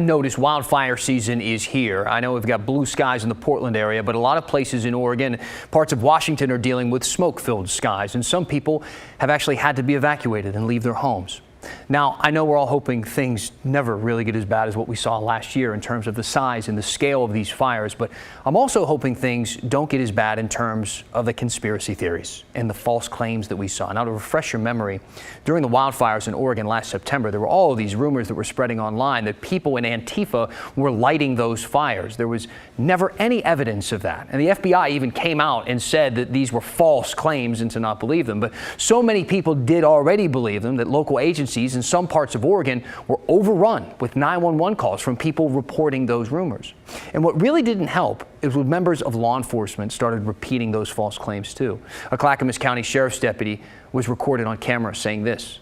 Notice wildfire season is here. I know we've got blue skies in the Portland area, but a lot of places in Oregon, parts of Washington are dealing with smoke-filled skies, and some people have actually had to be evacuated and leave their homes. Now, I know we're all hoping things never really get as bad as what we saw last year in terms of the size and the scale of these fires, but I'm also hoping things don't get as bad in terms of the conspiracy theories and the false claims that we saw. Now, to refresh your memory, during the wildfires in Oregon last September, there were all of these rumors that were spreading online that people in Antifa were lighting those fires. There was never any evidence of that, and the FBI even came out and said that these were false claims and to not believe them. But so many people did already believe them that local agencies in some parts of Oregon were overrun with 911 calls from people reporting those rumors. And what really didn't help is when members of law enforcement started repeating those false claims too. A Clackamas County Sheriff's deputy was recorded on camera saying this.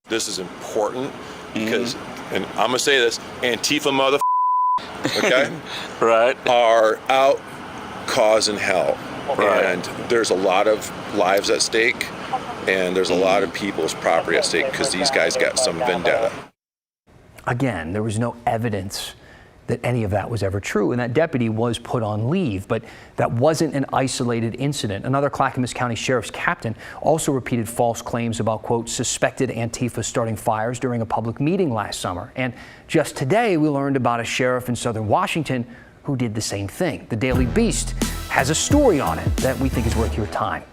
This is important because, and I'm going to say this, Antifa okay, right, are out causing hell. Right. And there's a lot of lives at stake. And there's a lot of people's property at stake because these guys got some vendetta. Again, there was no evidence that any of that was ever true, and that deputy was put on leave, but that wasn't an isolated incident. Another Clackamas County Sheriff's captain also repeated false claims about, quote, suspected Antifa starting fires during a public meeting last summer. And just today, we learned about a sheriff in southern Washington who did the same thing. The Daily Beast has a story on it that we think is worth your time.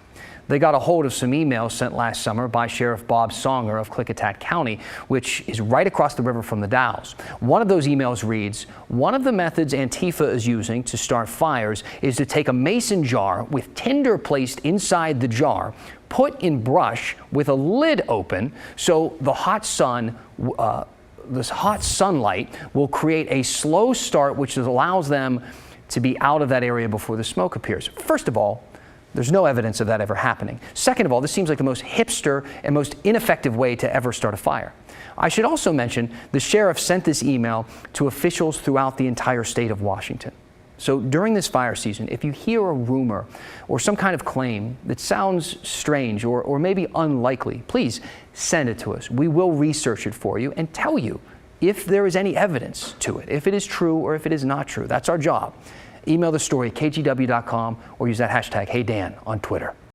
They got a hold of some emails sent last summer by Sheriff Bob Songer of Klickitat County, which is right across the river from the Dalles. One of those emails reads, one of the methods Antifa is using to start fires is to take a mason jar with tinder placed inside the jar, put in brush with a lid open so the hot sunlight will create a slow start, which allows them to be out of that area before the smoke appears. First of all, there's no evidence of that ever happening. Second of all, this seems like the most hipster and most ineffective way to ever start a fire. I should also mention the sheriff sent this email to officials throughout the entire state of Washington. So during this fire season, if you hear a rumor or some kind of claim that sounds strange or maybe unlikely, please send it to us. We will research it for you and tell you if there is any evidence to it, if it is true or if it is not true. That's our job. Email the story at kgw.com or use that hashtag HeyDan on Twitter.